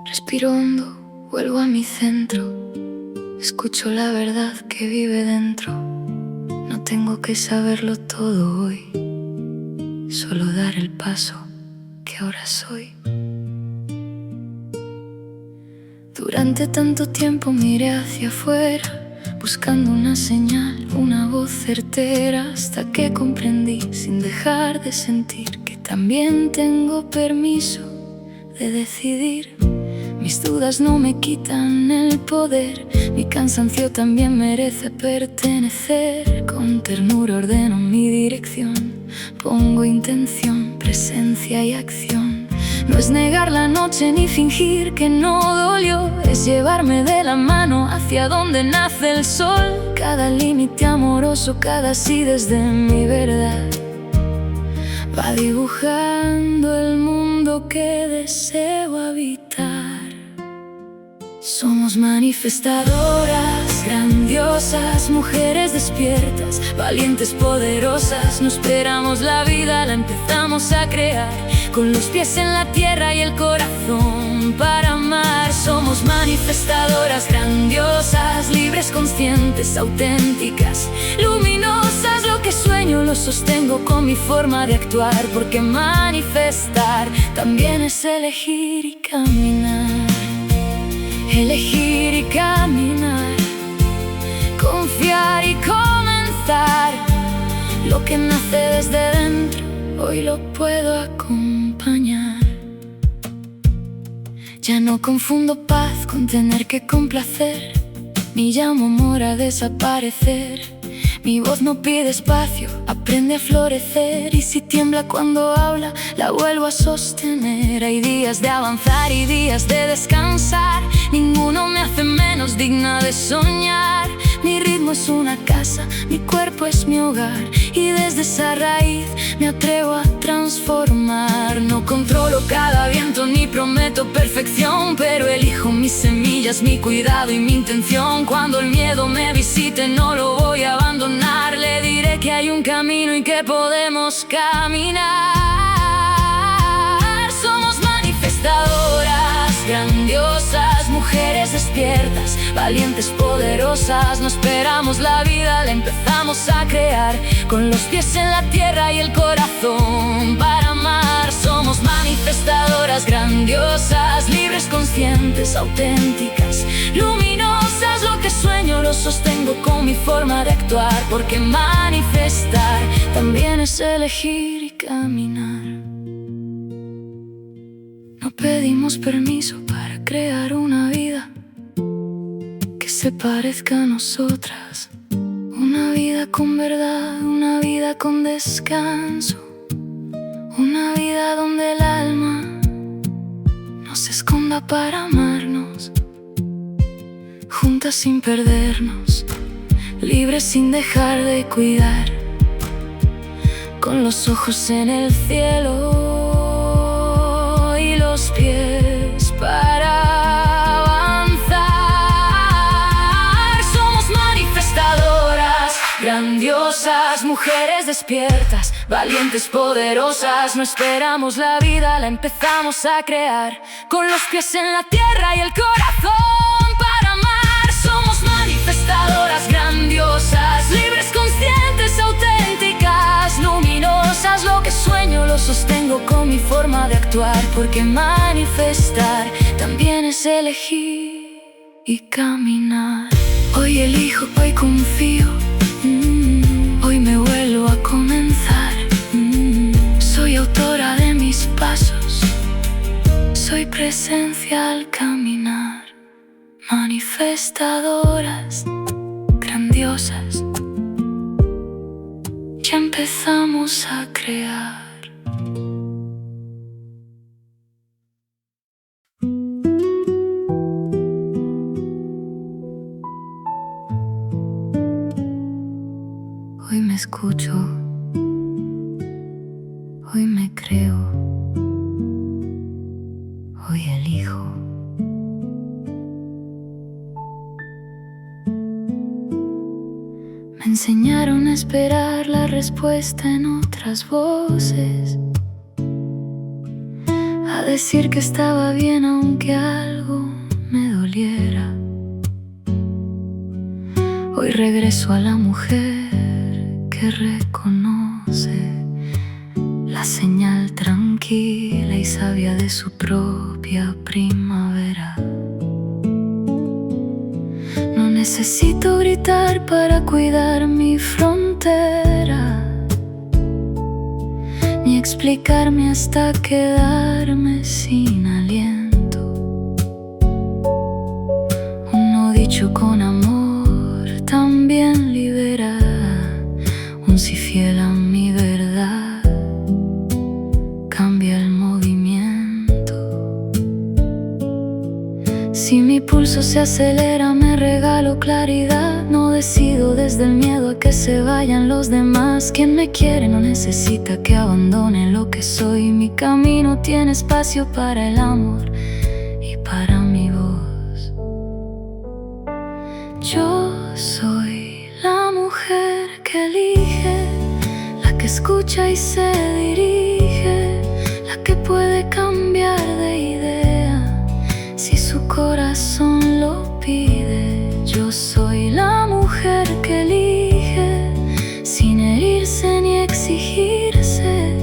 Respiro hondo, vuelvo a mi centro. Escucho la verdad que vive dentro. No tengo que saberlo todo hoy, solo dar el paso que ahora soy. Durante tanto tiempo miré hacia afuera, buscando una señal, una voz certera, hasta que comprendí, sin dejar de sentir, que también tengo permiso de decidir. Mis dudas no me quitan el poder, mi cansancio también merece pertenecer. Con ternura ordeno mi dirección, pongo intención, presencia y acción. No es negar la noche ni fingir que no dolió, es llevarme de la mano hacia donde nace el sol. Cada límite amoroso, cada sí desde mi verdad, va dibujando el mundo que deseo habitar. Somos manifestadoras, grandiosas, mujeres despiertas, valientes, poderosas. No esperamos la vida, la empezamos a crear, con los pies en la tierra y el corazón para amar. Somos manifestadoras, grandiosas, libres, conscientes, auténticas, luminosas. Lo que sueño lo sostengo con mi forma de actuar, porque manifestar también es elegir y caminar. Elegir y caminar, confiar y comenzar. Lo que nace desde dentro, hoy lo puedo acompañar. Ya no confundo paz con tener que complacer, ni llamo amor a desaparecer. Mi voz no pide espacio, aprende a florecer. Y si tiembla cuando habla, la vuelvo a sostener. Hay días de avanzar y días de descansar, ninguno me hace menos digna de soñar. Mi ritmo es una casa, mi cuerpo es mi hogar, y desde esa raíz me atrevo a transformar. No controlo cada viento ni prometo perfección, pero elijo mis semillas, mi cuidado y mi intención. Cuando el miedo me visite no lo voy a abandonar, le diré que hay un camino y que podemos caminar. Somos manifestadoras, grandiosas, mujeres despiertas, valientes, poderosas. No esperamos la vida, la empezamos a crear, con los pies en la tierra y el corazón para amar. Somos manifestadoras, grandiosas, libres, conscientes, auténticas, luminosas. Lo que sueño lo sostengo con mi forma de actuar, porque manifestar también es elegir y caminar. No pedimos permiso para crear una vida que se parezca a nosotras. Una vida con verdad, una vida con descanso, una vida donde el alma no se esconda para amarnos, juntas sin perdernos, libres sin dejar de cuidar, con los ojos en el cielo y los pies para avanzar. Somos manifestadoras, grandiosas, mujeres despiertas, valientes, poderosas. No esperamos la vida, la empezamos a crear, con los pies en la tierra y el corazón para amar. Somos manifestadoras, grandiosas, libres, conscientes, auténticas, luminosas. Lo que sueño lo sostengo con mi forma de actuar, porque manifestar también es elegir y caminar. Hoy elijo, hoy confío, hoy me vuelvo a comenzar. Soy autora de mis pasos, soy presencia al caminar. Manifestadoras, grandiosas, ya empezamos a crear. Hoy me escucho, hoy me creo, hoy elijo. Me enseñaron a esperar la respuesta en otras voces, a decir que estaba bien aunque algo me doliera. Hoy regreso a la mujer que reconoce la señal tranquila y sabia de su propia primavera. No necesito gritar para cuidar mi frontera, ni explicarme hasta quedarme sin aliento. Un no dicho con amor también libera, un sí fiel a mi verdad cambia el movimiento. Si mi pulso se acelera, me regalo claridad. No decido desde el miedo a que se vayan los demás. Quien me quiere no necesita que abandone lo que soy. Mi camino tiene espacio para el amor y para mi voz. Yo soy la mujer que elige, la que escucha y se dirige, la que puede cambiar de idea si su corazón lo pide. Yo soy la mujer que elige sin herirse ni exigirse.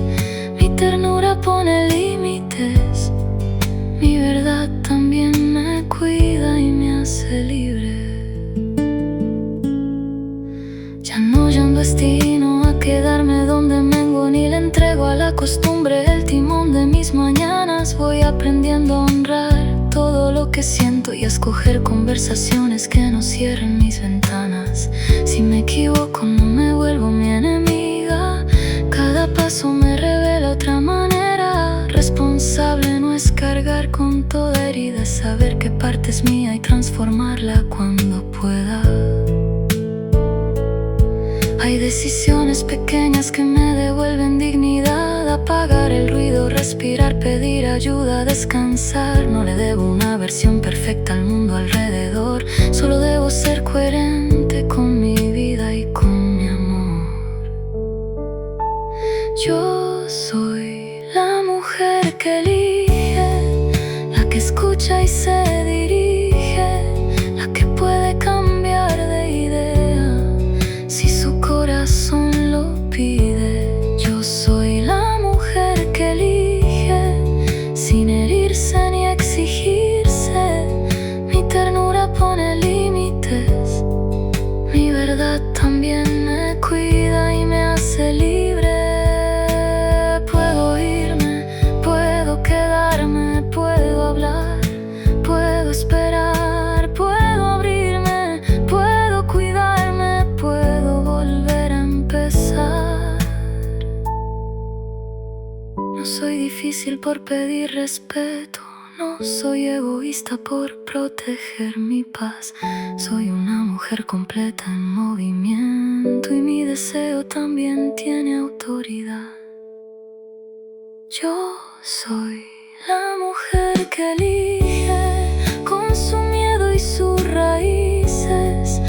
Mi ternura pone límites, mi verdad también me cuida y me hace libre. Ya no llamo destino a quedarme donde vengo, ni le entrego a la costumbre el timón de mis mañanas. Voy aprendiendo a honrar todo lo que siento y a escoger conversaciones que no cierren mis ventanas. Si me equivoco no me vuelvo mi enemiga, cada paso me revela otra manera. Responsable no es cargar con toda herida, es saber qué parte es mía y transformarla cuando pueda. Hay decisiones pequeñas que me devuelven dignidad, apagar el ruido, respirar, pedir ayuda, descansar. No le debo una versión perfecta al mundo alrededor, solo debo ser coherente con mi vida y con mi amor. Yo soy la mujer que elige, la que escucha y se dirige, la que puede cambiar de idea si su corazón lo pide. Yo soy la mujer que elige sin herirse ni exigirse. Mi ternura pone límites, mi verdad también me cuida y me hace libre. Puedo irme, puedo quedarme, puedo hablar, puedo esperar, puedo abrirme, puedo cuidarme, puedo volver a empezar. No soy difícil por pedir respeto, no soy egoísta por proteger mi paz. Soy una mujer completa en movimiento y mi deseo también tiene autoridad. Yo soy la mujer que elige con su miedo y sus raíces,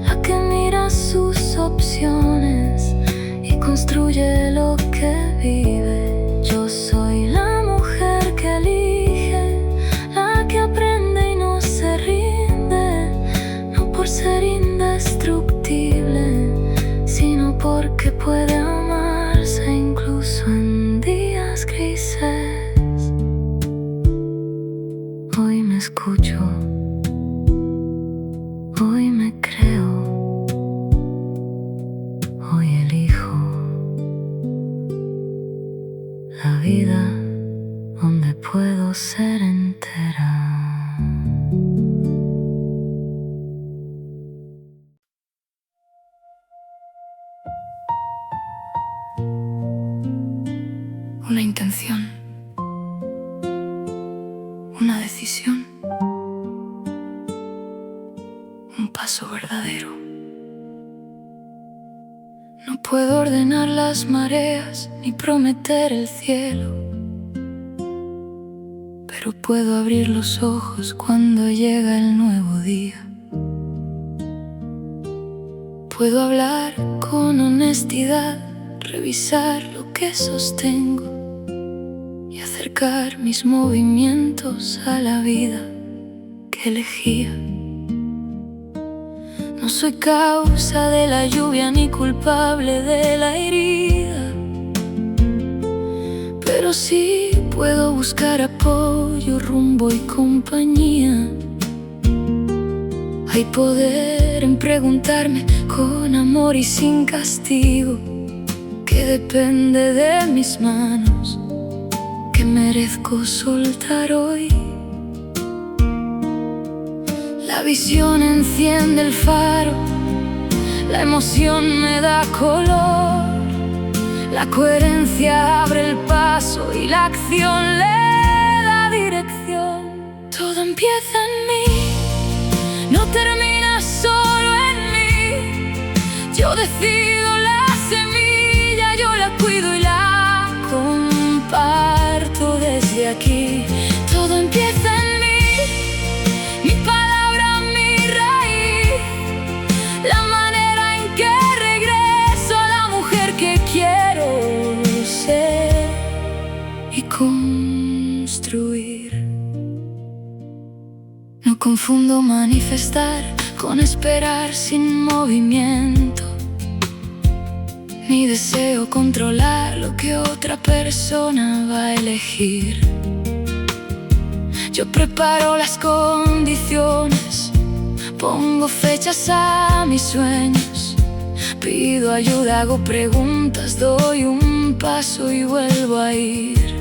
la que mira sus opciones y construye lo que vive. Yo soy la mujer que elige, la que aprende y no se rinde, no por ser indestructible, sino porque puede amarse incluso en días grises. Hoy me escucho, hoy me creo, hoy elijo la vida donde puedo ser entera. Una intención, una decisión, un paso verdadero. No puedo ordenar las mareas ni prometer el cielo, pero puedo abrir los ojos cuando llega el nuevo día. Puedo hablar con honestidad, revisar lo que sostengo y hacer acercar mis movimientos a la vida que elegía. No soy causa de la lluvia ni culpable de la herida, pero sí puedo buscar apoyo, rumbo y compañía. Hay poder en preguntarme con amor y sin castigo que depende de mis manos, que merezco soltar hoy. La visión enciende el faro, la emoción me da color, la coherencia abre el paso y la acción le da dirección. Todo empieza en mí, no termina solo en mí. Yo decido la semilla, yo la cuido y la comparto desde aquí. Todo empieza en mí, mi palabra, mi raíz, la manera en que regreso a la mujer que quiero ser y construir. No confundo manifestar con esperar sin movimiento, ni deseo controlar lo que otra persona va a elegir. Yo preparo las condiciones, pongo fechas a mis sueños, pido ayuda, hago preguntas, doy un paso y vuelvo a ir.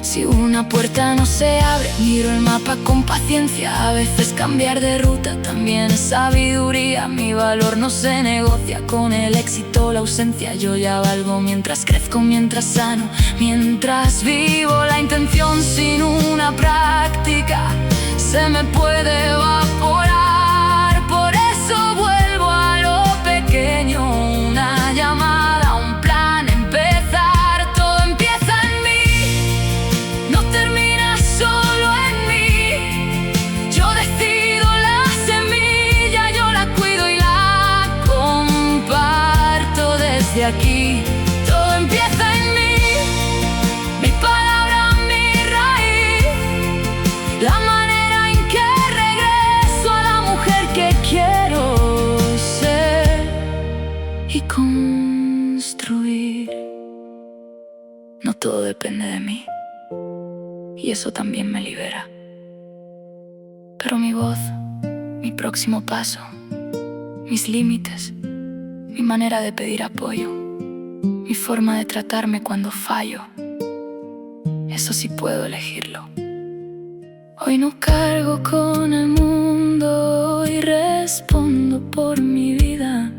Si una puerta no se abre, miro el mapa con paciencia. A veces cambiar de ruta también es sabiduría. Mi valor no se negocia con el éxito o la ausencia. Yo ya valgo mientras crezco, mientras sano, mientras vivo. La intención sin una práctica se me puede evaporar. Por eso vuelvo a lo pequeño, una llamada, un plan, empezar. Todo empieza en mí, no termina solo en mí. Yo decido la semilla, yo la cuido y la comparto desde aquí. Todo empieza en mí, mi palabra, mi raíz, la manera en que regreso a la mujer que quiero ser y construir. No todo depende de mí, y eso también me libera. Pero mi voz, mi próximo paso, mis límites, mi manera de pedir apoyo, mi forma de tratarme cuando fallo, eso sí puedo elegirlo. Hoy no cargo con el mundo, hoy respondo por mi vida,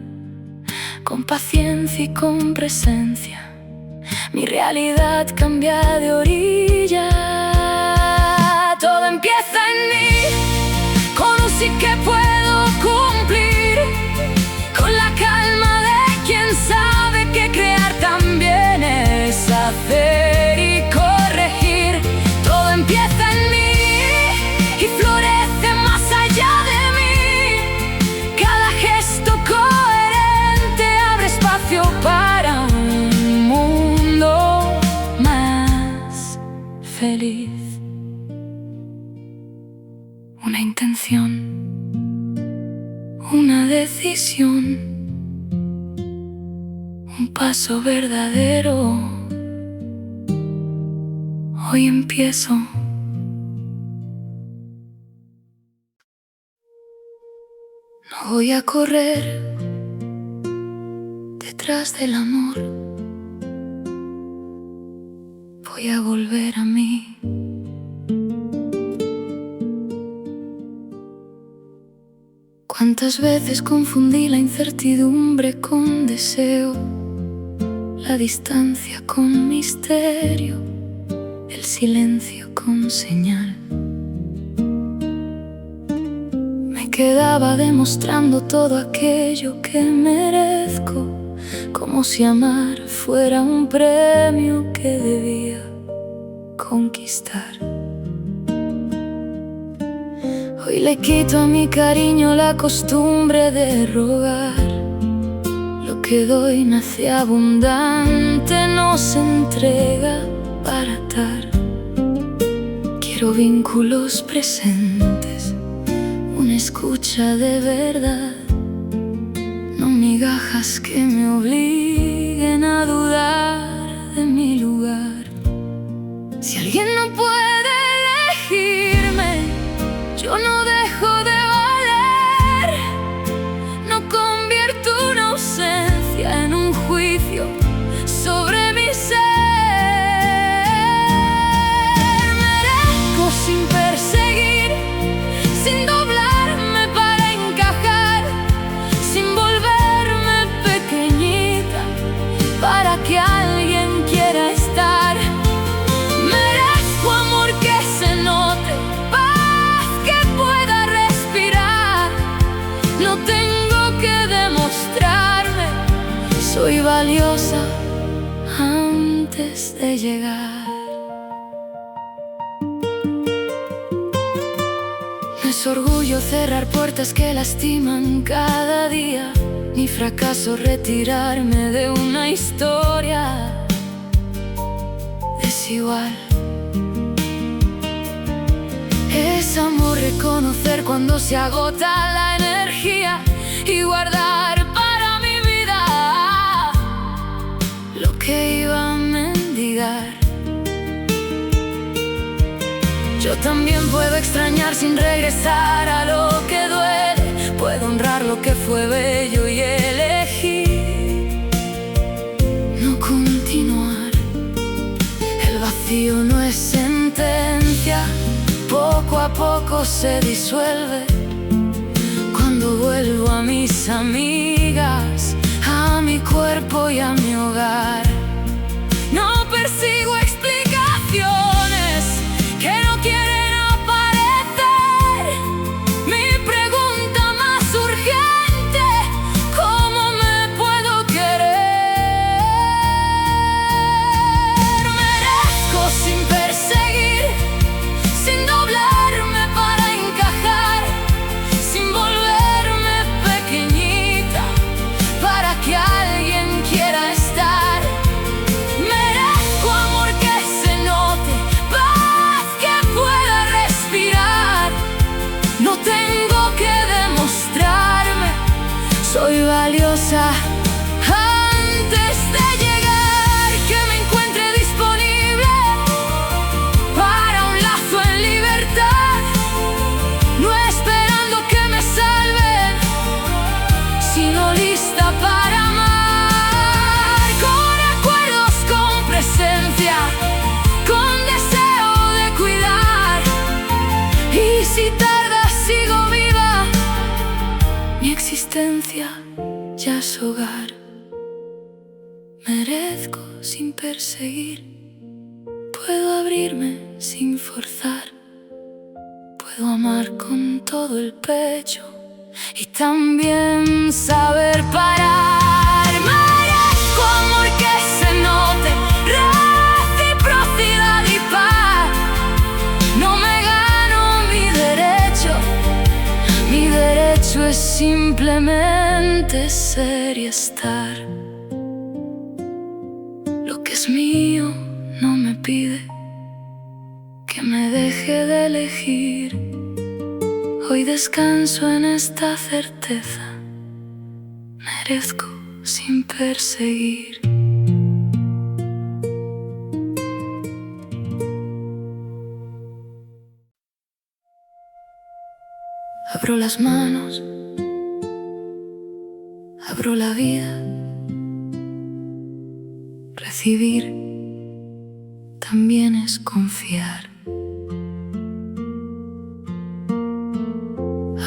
con paciencia y con presencia. Mi realidad cambia de orilla. Todo empieza en mí, con un sí que puedo cumplir, con la calma de quien sabe que crear también es hacer y corregir. Todo empieza en mí y florece más allá de mí. Cada gesto coherente abre espacio para un mundo más feliz. Una intención, una decisión, un paso verdadero. Hoy empiezo. No voy a correr detrás del amor, voy a volver a mí. Cuántas veces confundí la incertidumbre con deseo, la distancia con misterio, el silencio con señal. Me quedaba demostrando todo aquello que merezco, como si amar fuera un premio que debía conquistar. Hoy le quito a mi cariño la costumbre de rogar. Lo que doy nace abundante, no se entrega para atar. Quiero vínculos presentes, una escucha de verdad, no migajas que me obliguen a dudar de mi lugar. Si alguien no puede elegirme, yo no dejo de valer. No convierto una ausencia en un juicio sobre mi ser. Merezco sin perseguir, sin doblarme para encajar, sin volverme pequeñita para que alguien quiera estar. Merezco amor que se note, paz que pueda respirar. No tengo que demostrarme, soy valiosa antes de llegar. No es orgullo cerrar puertas que lastiman cada día, ni fracaso retirarme de una historia desigual. Es amor reconocer cuando se agota la energía y guardar para mi vida lo que iba a mendigar. Yo también puedo extrañar sin regresar a lo que duele. Puedo honrar lo que fue bello y elegir no continuar. El vacío no es sentencia, poco a poco se disuelve. Cuando vuelvo a mis amigas, a mi cuerpo y a mi hogar, no persigo explicaciones que no quieren aparecer. Mi pregunta más urgente: ¿cómo me puedo querer? Merezco sin perseguir, sin doblarme para encajar, sin volverme pequeñita para que alguien quiera estar. Merezco amor que se note, paz que pueda respirar. No tengo que demostrarme, soy valiosa antes de llegar. Que me encuentre disponible para un lazo en libertad, no esperando que me salven, sino lista para amar. Con acuerdos, con presencia, con deseo de cuidar. Y si tarda, sigo viva, mi existencia ya es hogar. Merezco sin perseguir, puedo abrirme sin forzar. Puedo amar con todo el pecho y también saber parar. Merezco amor que se note, reciprocidad y paz. No me gano mi derecho es simplemente ser y estar. Lo que es mío no me pide que me deje de elegir. Hoy descanso en esta certeza, merezco sin perseguir. Abro las manos, abro la vida. Recibir también es confiar.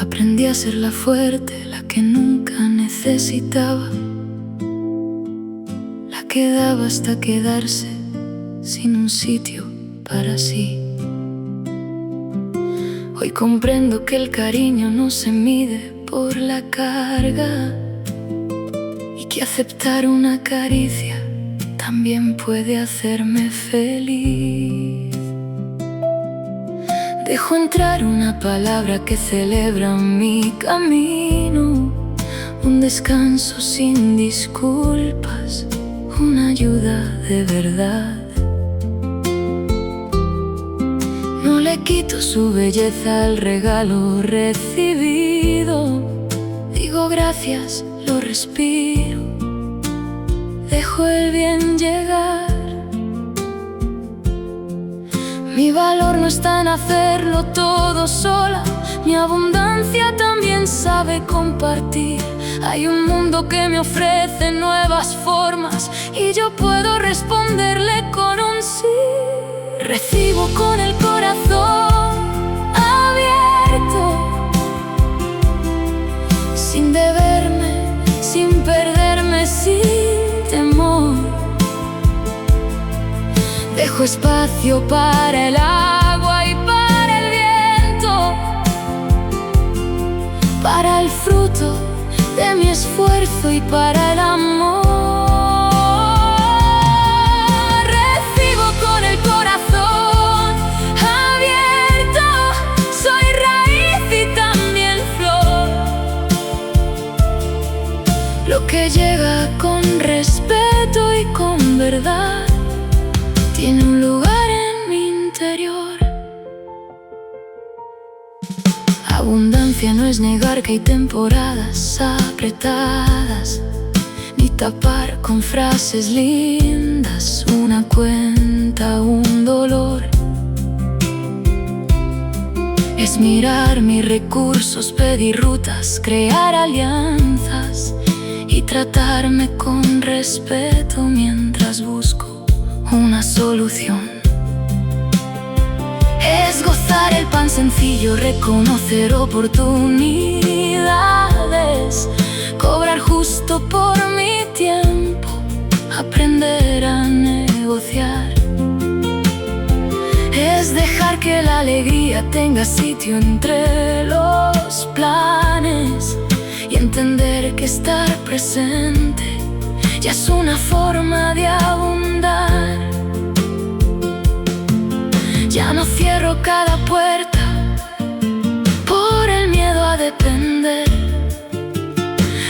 Aprendí a ser la fuerte, la que nunca necesitaba, la que daba hasta quedarse sin un sitio para sí. Hoy comprendo que el cariño no se mide por la carga y que aceptar una caricia también puede hacerme feliz. Dejo entrar una palabra que celebra mi camino, un descanso sin disculpas, una ayuda de verdad. le quito su belleza al regalo recibido. Digo gracias, lo respiro, dejo el bien llegar. Mi valor no está en hacerlo todo sola, mi abundancia también sabe compartir. Hay un mundo que me ofrece nuevas formas y yo puedo responderle con un sí. Recibo con el corazón abierto, sin deberme, sin perderme, sin temor. Dejo espacio para el agua y para el viento, para el fruto de mi esfuerzo y para el amor. Recibo con el corazón abierto, soy raíz y también flor. Lo que llega con respeto y con verdad tiene un lugar en mi interior. Abundancia no es negar que hay temporadas apretadas, ni tapar con frases lindas una cuenta, un dolor. Es mirar mis recursos, pedir rutas, crear alianzas y tratarme con respeto mientras busco una solución. Es gozar el pan sencillo, reconocer oportunidades, cobrar justo por mi tiempo, aprender a negociar. Es dejar que la alegría tenga sitio entre los planes y entender que estar presente ya es una forma de abundar. Ya no cierro cada puerta por el miedo a depender.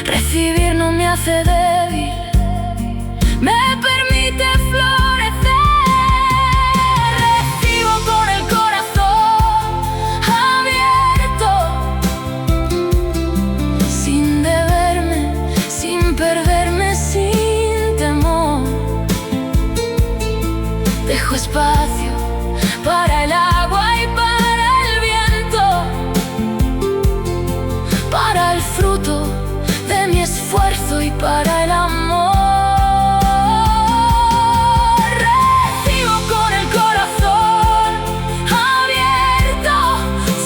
Recibir no me hace débil, me permite florecer. Recibo con el corazón abierto, sin deberme, sin perderme, sin temor. Dejo espacio para el agua y para el viento, para el fruto de mi esfuerzo y para el amor. Recibo con el corazón abierto,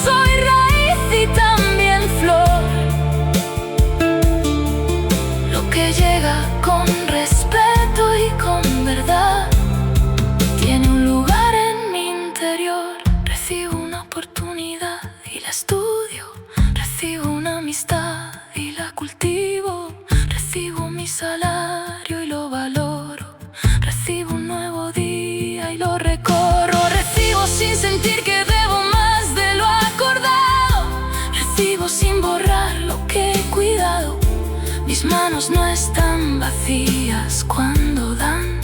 soy raíz y también flor. Lo que llega con respeto y con verdad tiene un lugar en mi interior. Recibo una oportunidad y la estudio, recibo una amistad y la cultivo, recibo mi salario y lo valoro, recibo un nuevo día y lo recorro. Recibo sin sentir que debo más de lo acordado, recibo sin borrar lo que he cuidado. Mis manos no están vacías cuando dan,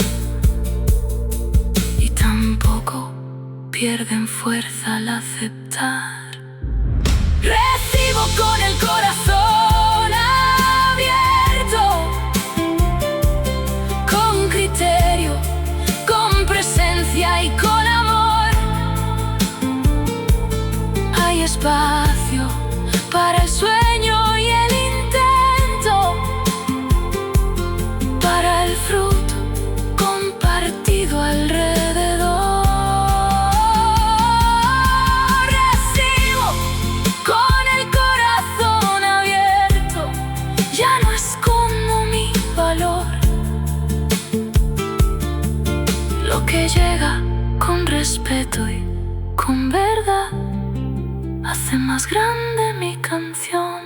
tampoco pierden fuerza al aceptar. Recibo con el corazón abierto, con criterio, con presencia y con amor. Hay espacio para el sueño y el intento, para el fruto compartido alrededor. Lo que llega con respeto y con verdad hace más grande mi canción.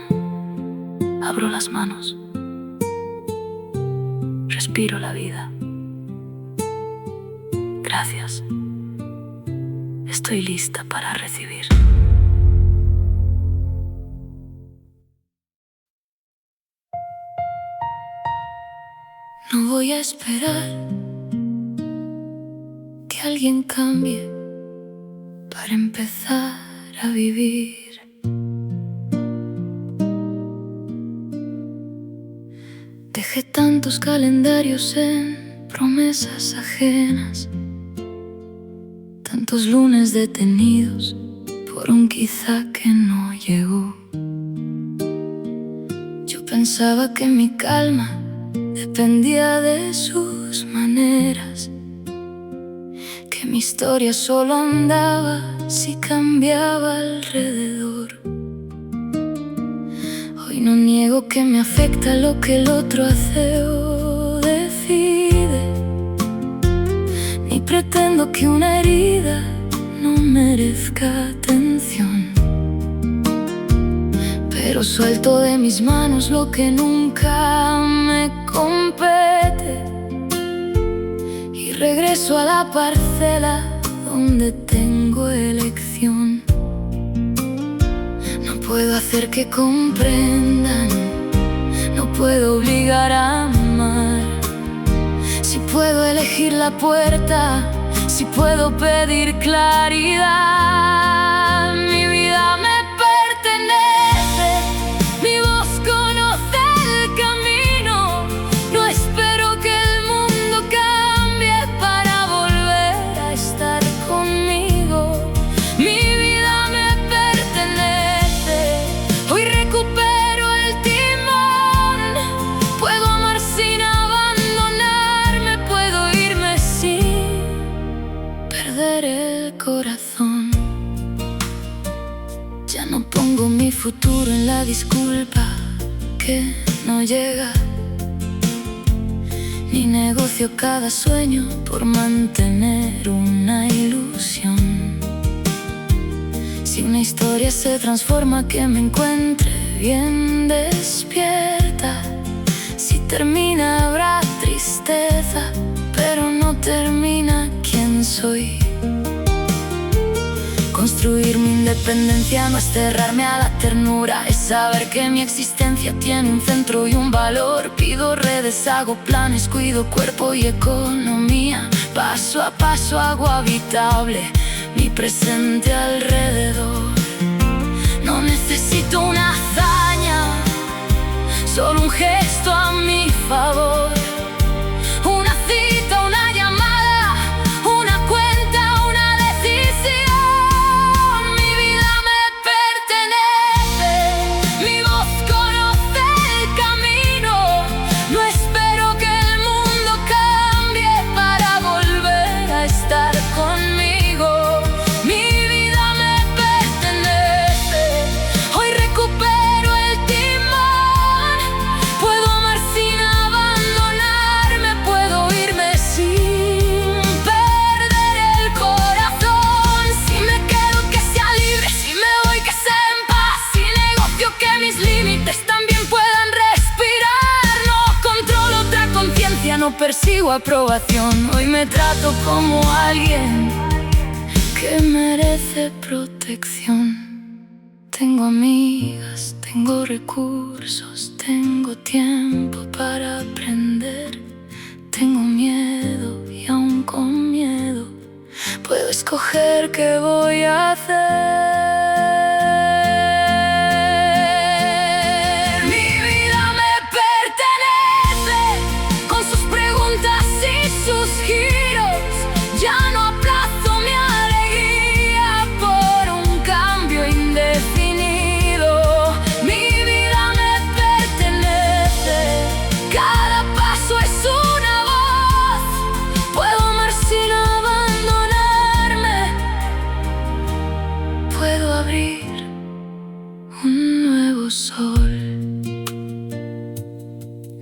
Abro las manos, respiro la vida. Gracias. Estoy lista para recibir. No voy a esperar que alguien cambie para empezar a vivir. Dejé tantos calendarios en promesas ajenas, tantos lunes detenidos por un quizá que no llegó. Yo pensaba que mi calma dependía de sus maneras, que mi historia solo andaba si cambiaba alrededor. Hoy no niego que me afecta lo que el otro hace o decide, ni pretendo que una herida no merezca atención, pero suelto de mis manos lo que nunca me compete y regreso a la parcela donde tengo elección. No puedo hacer que comprendan, no puedo obligar a amar. Si puedo elegir la puerta, si puedo pedir claridad. Mi vida me pertenece, mi voz conoce el camino. No espero que el mundo cambie para volver a estar conmigo. Mi vida me pertenece, hoy recupero el timón. Puedo amar sin abandonarme, puedo irme sin perder el corazón. Ya no pongo mi futuro en la disculpa que no llega, ni negocio cada sueño por mantener una ilusión. Si una historia se transforma, que me encuentre bien despierta. Si termina habrá tristeza, pero no termina quién soy. Construir mi independencia no es cerrarme a la ternura, es saber que mi existencia tiene un centro y un valor. Pido redes, hago planes, cuido cuerpo y economía. Paso a paso hago habitable mi presente alrededor. No necesito una hazaña, solo un gesto a mi favor. Una cita, una llamada, una cuenta, una decisión. Mi vida me pertenece, mi voz conoce el camino. No espero que el mundo cambie para volver a estar conmigo. Mi vida me pertenece, hoy recupero el timón. Puedo amar sin abandonarme, puedo irme sin perder el corazón. Si me quedo, que sea libre, si me voy, que sea en paz. Si negocio, que mis límites también puedan respirar. No controlo otra conciencia, no persigo aprobación. Hoy me trato como alguien que merece protección. Tengo amigas, tengo recursos, tengo tiempo para aprender. Tengo miedo y aún con miedo puedo escoger qué voy a hacer. Mi vida me pertenece, con sus preguntas y sus giros. Ya no aplazo mi alegría por un cambio indefinido. Mi vida me pertenece, cada paso es una voz. Puedo amar sin abandonarme, puedo abrir un nuevo sol.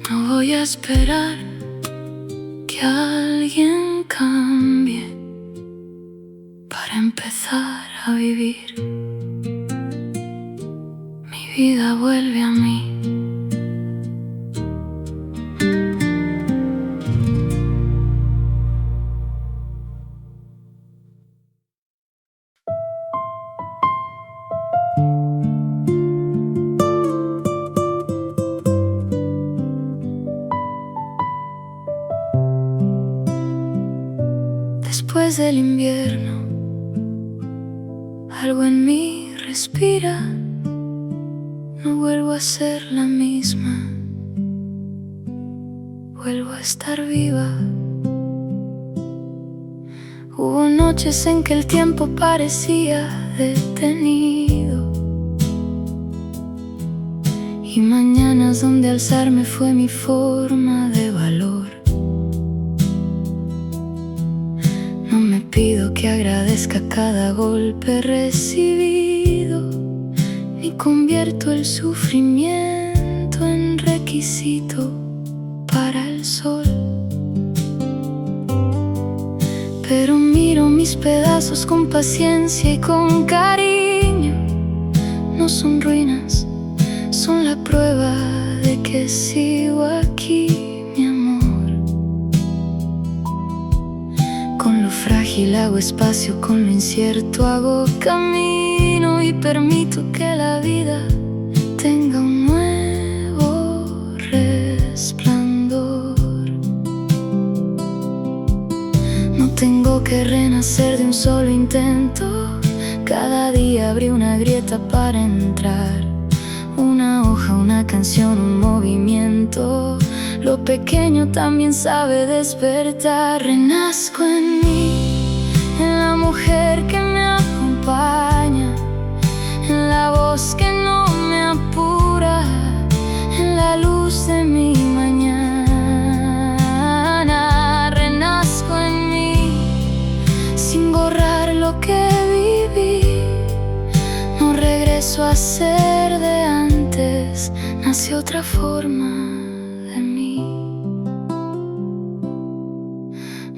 No voy a esperar que alguien cambie para empezar a vivir. Mi vida vuelve a mí. Después del invierno Algo en mí respira, no vuelvo a ser la misma, vuelvo a estar viva. Hubo noches en que el tiempo parecía detenido y mañanas donde alzarme fue mi forma de valor. No me pido que agradezca cada golpe recibido, ni convierto el sufrimiento en requisito para el sol. Pero miro mis pedazos con paciencia y con cariño. No son ruinas, son la prueba de que sigo aquí, mi amor. Con lo frágil hago espacio, con lo incierto hago camino y permito que la vida tenga un nuevo resplandor. No tengo que renacer de un solo intento. Cada día abrí una grieta para entrar. Una hoja, una canción, un movimiento. Lo pequeño también sabe despertar. Renazco en mí, en la mujer que me acompaña, en la voz que no me apura, en la luz de mi mañana. Renazco en mí, sin borrar lo que viví. No regreso a ser de antes, nace otra forma de mí.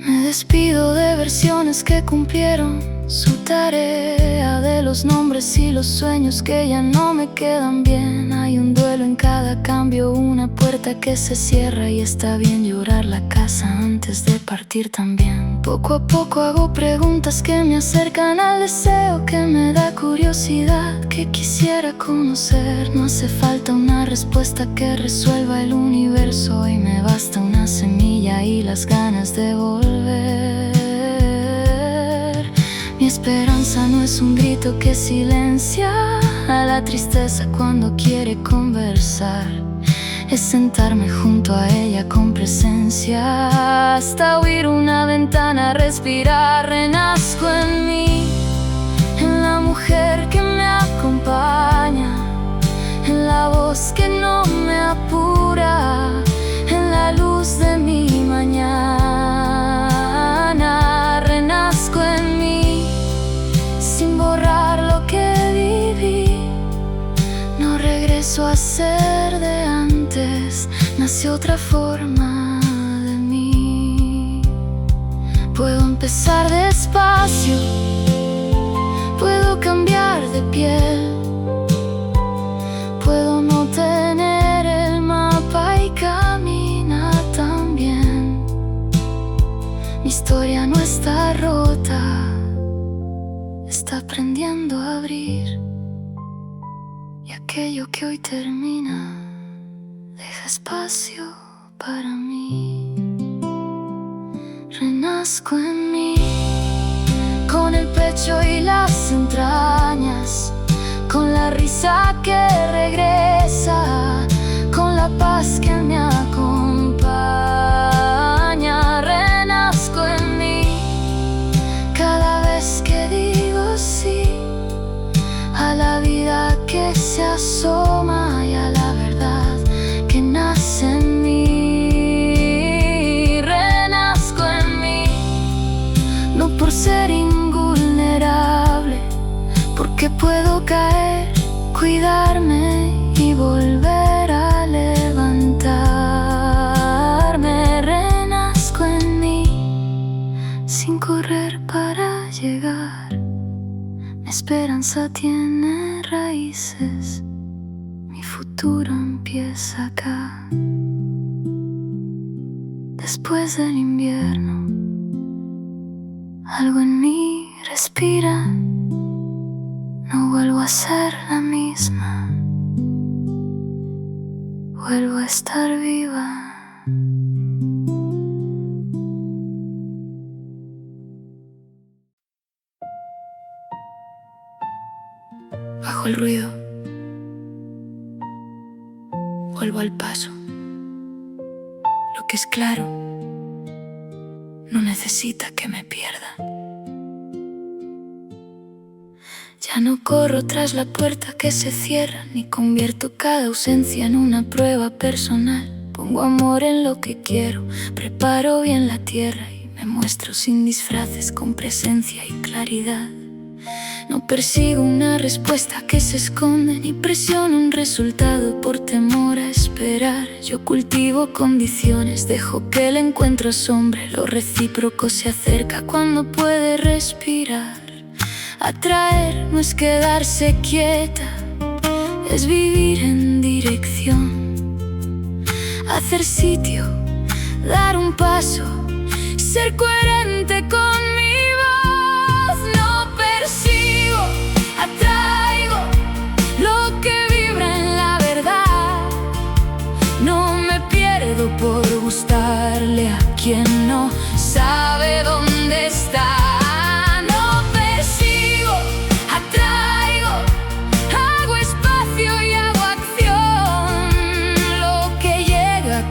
Me despido de versiones que cumplieron su tarea, de los nombres y los sueños que ya no me quedan bien. Hay un duelo en cada cambio, una puerta que se cierra, y está bien llorar la casa antes de partir también. Poco a poco hago preguntas que me acercan al deseo que me da curiosidad, que quisiera conocer. No hace falta una respuesta que resuelva el universo, hoy me basta una semilla y las ganas de volver. Mi esperanza no es un grito que silencia a la tristeza cuando quiere conversar. Es sentarme junto a ella con presencia, hasta oír una ventana, respirar. Renazco en mí, en la mujer que me acompaña, en la voz que no me apura, en la luz de mi mañana. Renazco en mí, sin borrar lo que viví. No regreso a ser de antes, nace otra forma de mí. Puedo empezar despacio, puedo cambiar de piel, puedo no tener el mapa y caminar también. Mi historia no está rota, está aprendiendo a abrir, y aquello que hoy termina deja espacio para mí. Renazco en mí, con el pecho y las entrañas, con la risa que regresa, con la paz que me acompaña. Renazco en mí, cada vez que digo sí a la vida que se asoma y a la verdad que nace en mí. Renazco en mí, no por ser invulnerable, porque puedo caer, cuidarme y volver a levantarme. Renazco en mí, sin correr para llegar. Mi esperanza tiene raíces, mi futuro empieza acá. Después del invierno, algo en mí respira. No vuelvo a ser la misma, vuelvo a estar viva. Bajo el ruido, vuelvo al paso. Lo que es claro, no necesita que me pierda. Ya no corro tras la puerta que se cierra, ni convierto cada ausencia en una prueba personal. Pongo amor en lo que quiero, preparo bien la tierra y me muestro sin disfraces, con presencia y claridad. No persigo una respuesta que se esconde, ni presiono un resultado por temor a esperar. Yo cultivo condiciones, dejo que el encuentro asombre. Lo recíproco se acerca cuando puede respirar. Atraer no es quedarse quieta, es vivir en dirección. Hacer sitio, dar un paso, ser coherente con mi voz. No persigo, atraigo lo que vibra en la verdad. No me pierdo por gustarle a quien no sabe dónde está.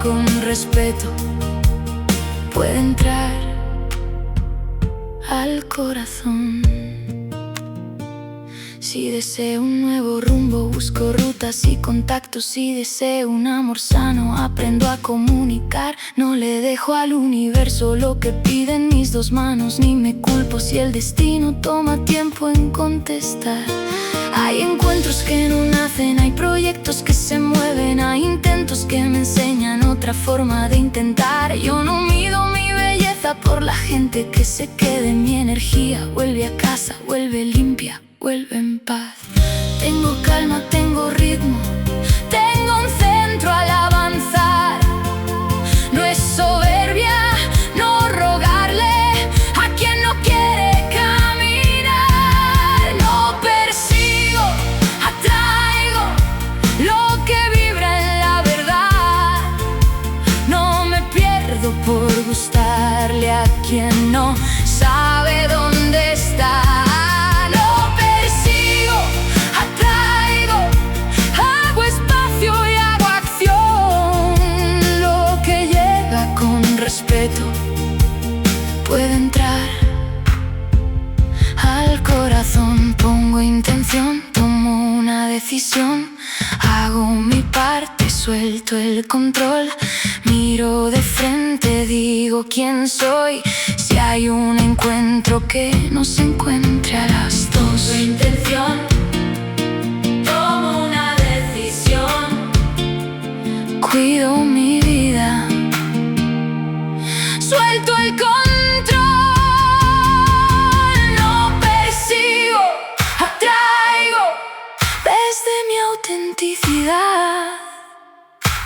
Con respeto puede entrar al corazón. Si deseo un nuevo rumbo, busco rutas y contactos. Si deseo un amor sano, aprendo a comunicar. No le dejo al universo lo que piden mis dos manos, ni me culpo si el destino toma tiempo en contestar. Hay encuentros que no nacen, hay proyectos que se mueven, hay intentos que me enseñan otra forma de intentar. Yo no mido mi belleza por la gente que se quede. Mi energía vuelve a casa, vuelve limpia, vuelve en paz. Tengo calma, tengo ritmo, tengo un centro al avanzar. No es soberbia, no rogarle a quien no quiere caminar. No persigo, atraigo lo que vibra en la verdad. No me pierdo por gustarle a quien no sabe dónde está. Puede entrar al corazón. Pongo intención, tomo una decisión, hago mi parte, suelto el control. Miro de frente, digo quién soy. Si hay un encuentro, que nos encuentre a las dos. Pongo intención, tomo una decisión, cuido mi vida, suelto el control. No persigo, atraigo desde mi autenticidad.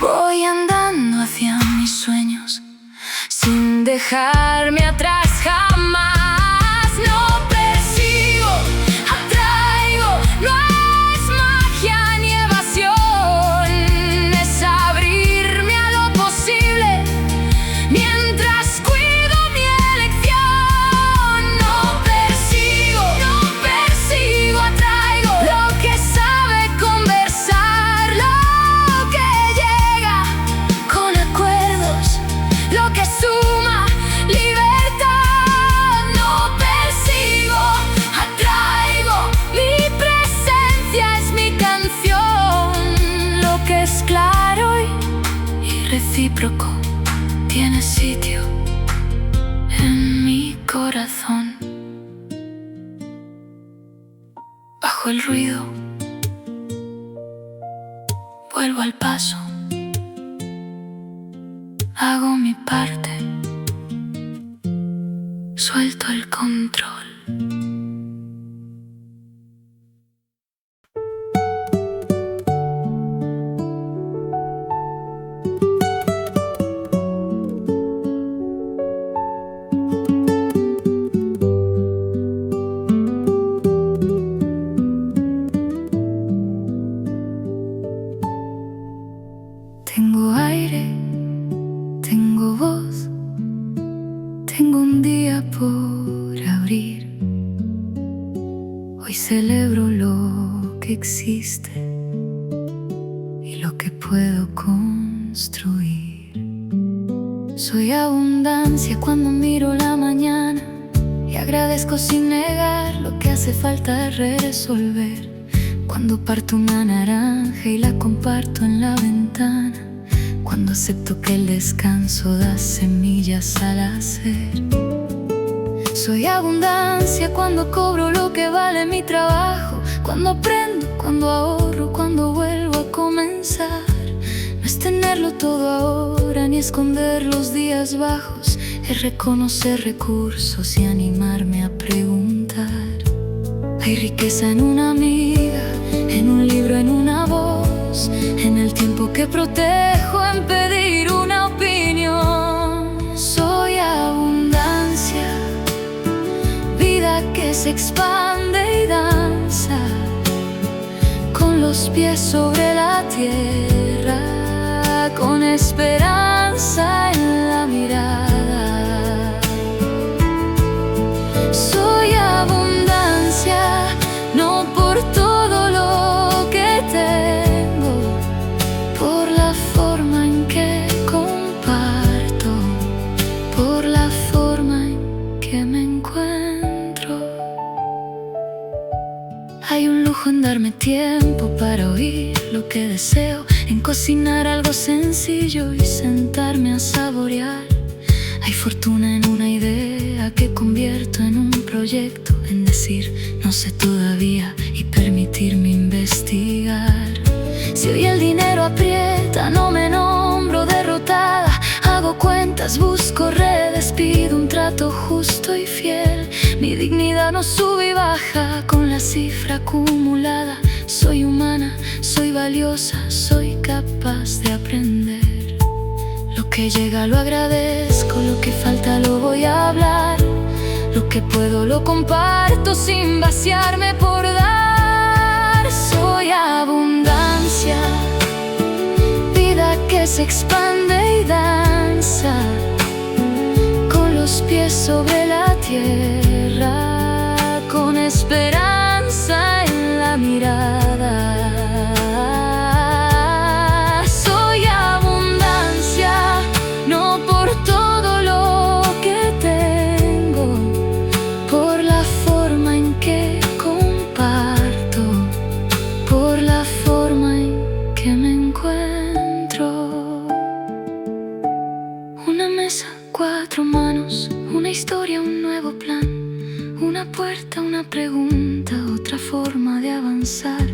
Voy andando hacia mis sueños sin dejarme atrás jamás. No persigo, atraigo, no es magia ni evasión, es abrirme a lo posible mientras cuido mi elección. No persigo, atraigo lo que sabe conversar, lo que llega con acuerdos, lo que suma libertad. No persigo, atraigo, mi presencia es mi canción. Lo que es claro y recíproco tiene sitio en mi corazón. Bajo el ruido, vuelvo al paso, hago mi parte, suelto el control. Tengo aire, tengo voz, tengo un día por abrir. Hoy celebro lo que que existe y lo que puedo construir. Soy abundancia cuando miro la mañana y agradezco sin negar lo que hace falta resolver. Cuando parto una naranja y la comparto en la ventana, cuando acepto que el descanso da semillas al hacer. Soy abundancia cuando cobro lo que vale mi trabajo, cuando aprendo, cuando ahorro, cuando vuelvo a comenzar. No es tenerlo todo ahora ni esconder los días bajos, es reconocer recursos y animarme a preguntar. Hay riqueza en una amiga, en un libro, en una voz, en el tiempo que protejo, en pedir una opinión. Soy abundancia, vida que se expande y danza, con los pies sobre la tierra, con esperanza en la mirada. Soy abundancia, no por todo lo que tengo, por la forma en que comparto, por la forma en que me encuentro. Hay un lujo en darme tiempo para oír lo que deseo, en cocinar algo sencillo y sentarme a saborear. Hay fortuna en una idea que convierto en un proyecto, en decir no sé todavía y permitirme investigar. Si hoy el dinero aprieta, no me nombro derrotada. Hago cuentas, busco redes, pido un trato justo y fiel. Mi dignidad no sube y baja con la cifra acumulada. Soy humana, soy valiosa, soy capaz de aprender. Lo que llega lo agradezco, lo que falta lo voy a hablar. Lo que puedo lo comparto sin vaciarme por dar. Soy abundancia, vida que se expande y danza, con los pies sobre la tierra, con esperanza en la mirada. Soy abundancia, no por todo lo que tengo, por la forma en que comparto, por la forma en que me encuentro. Una mesa, cuatro manos, una historia, un nuevo plan, una puerta, una pregunta, otra forma de avanzar.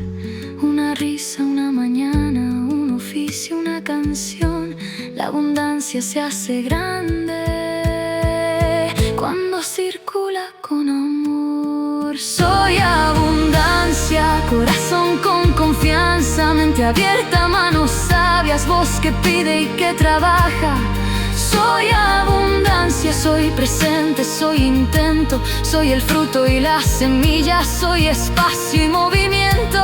Una risa, una mañana, un oficio, una canción. La abundancia se hace grande cuando circula con amor. Soy abundancia, corazón con confianza, mente abierta, manos sabias, voz que pide y que trabaja. Soy abundancia, soy presente, soy intento, soy el fruto y la semilla, soy espacio y movimiento.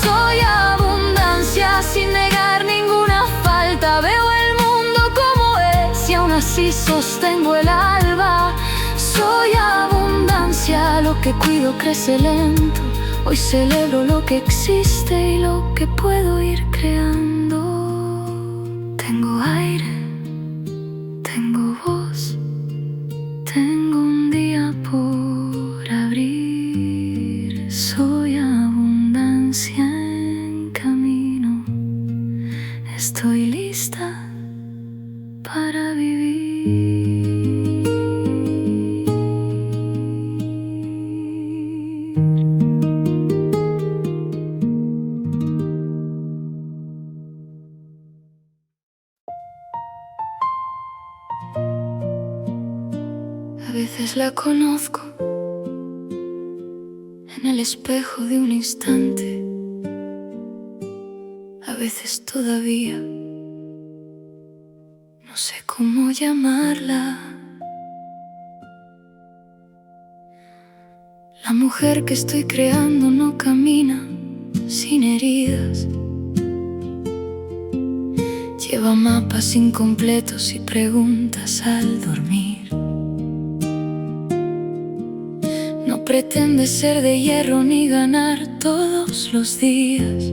Soy abundancia sin negar ninguna falta, veo el mundo como es y aún así sostengo el alba. Soy abundancia, lo que cuido crece lento, hoy celebro lo que existe y lo que puedo ir creando. Tengo aire, tengo voz, tengo un día por abrir. Soy abundancia en camino, estoy lista para vivir. A veces la conozco en el espejo de un instante, a veces todavía no sé cómo llamarla. La mujer que estoy creando no camina sin heridas, lleva mapas incompletos y preguntas al dormir. No pretende ser de hierro ni ganar todos los días.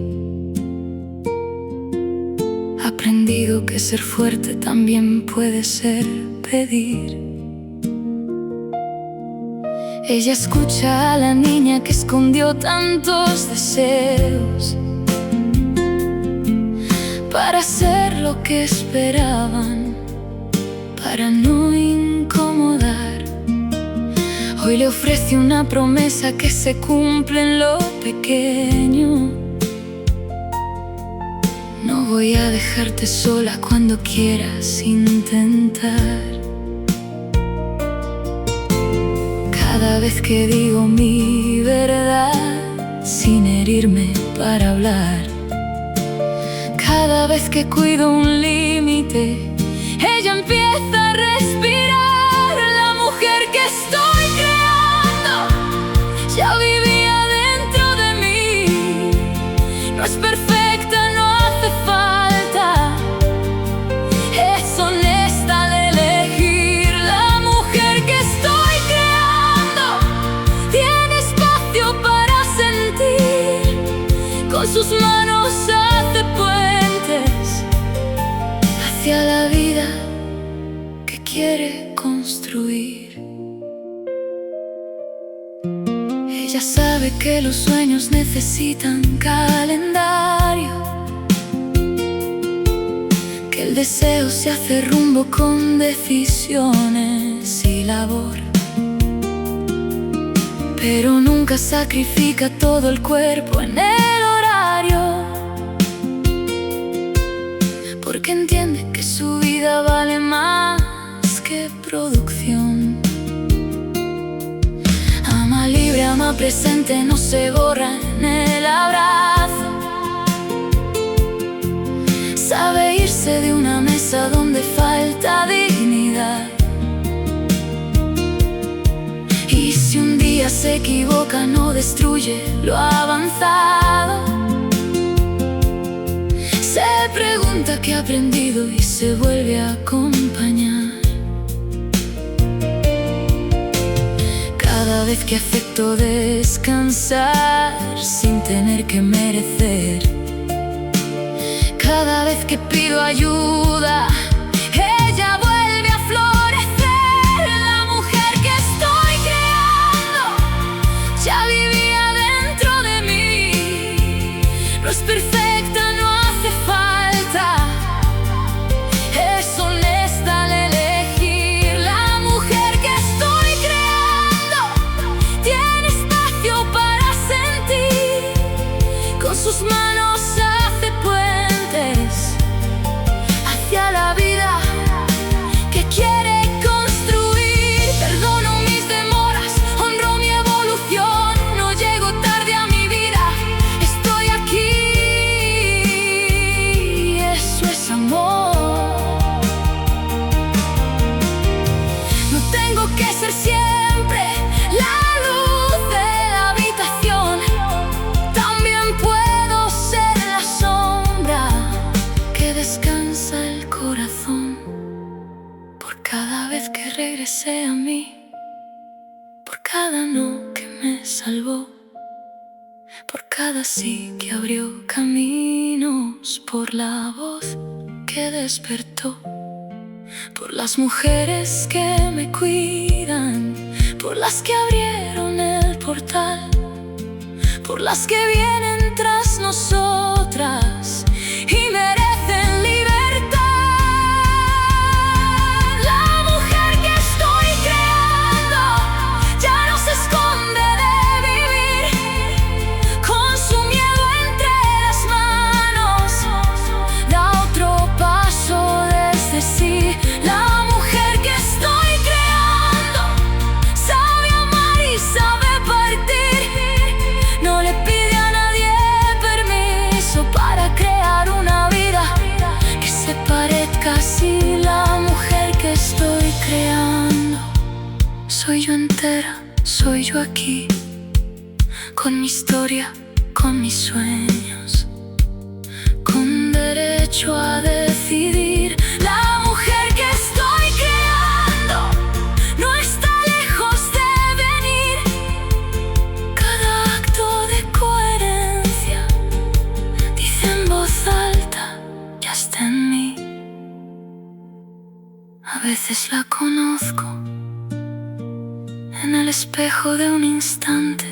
He aprendido que ser fuerte también puede ser pedir. Ella escucha a la niña que escondió tantos deseos para hacer lo que esperaban, para no incomodar. Hoy le ofrece una promesa que se cumple en lo pequeño. No voy a dejarte sola cuando quieras intentar. Cada vez que digo mi verdad sin herirme para hablar, cada vez que cuido un límite, ella empieza a respirar. La mujer que estoy creando ya vivía dentro de mí. No es perfecta, no hace falta, es honesta al elegir. La mujer que estoy creando tiene espacio para sentir. Con sus manos hace puentes hacia la vida que quiere construir. Ella sabe que los sueños necesitan calendario, que el deseo se hace rumbo con decisiones y labor, pero nunca sacrifica todo el cuerpo en el horario, porque entiende que su vida vale más que producción. Ama libre, ama presente, no se borra en el abrazo. Sabe irse de una mesa donde falta dignidad. Y si un día se equivoca, no destruye lo avanzado. Se pregunta qué ha aprendido y se vuelve a acompañar. Cada vez que acepto descansar sin tener que merecer, cada vez que pido ayuda, ella vuelve a florecer. La mujer que estoy creando ya vivía dentro de mí. No es perfecta, no hace falta, es honesta al elegir. La mujer que estoy creando tiene espacio para sentir. Con sus manos hace puentes hacia la vida que quiere construir. Perdono mis demoras, honro mi evolución. No llego tarde a mi vida, estoy aquí. Eso es amor. No tengo que ser siempre la luz de la habitación. También puedo ser la sombra que descansa el corazón. Por cada vez que regresé a mí, por cada no que me salvó, por cada sí que abrió caminos, por la voz que despertó, por las mujeres que me cuidan, por las que abrieron el portal, por las que vienen tras nosotras y merecen libertad. La mujer que estoy creando ya no se esconde de vivir, con su miedo entre las manos da otro paso desde sí. La mujer que estoy creando sabe amar y sabe partir. No le pide a nadie permiso para crear una vida que se parezca así. La mujer que estoy creando soy yo entera, soy yo aquí, con mi historia, con mis sueños, con derecho a decidir. La mujer que estoy creando no está lejos de venir. A veces la conozco en el espejo de un instante.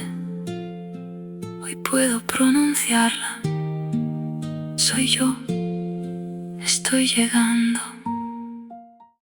Hoy puedo pronunciarla. Soy yo, estoy llegando.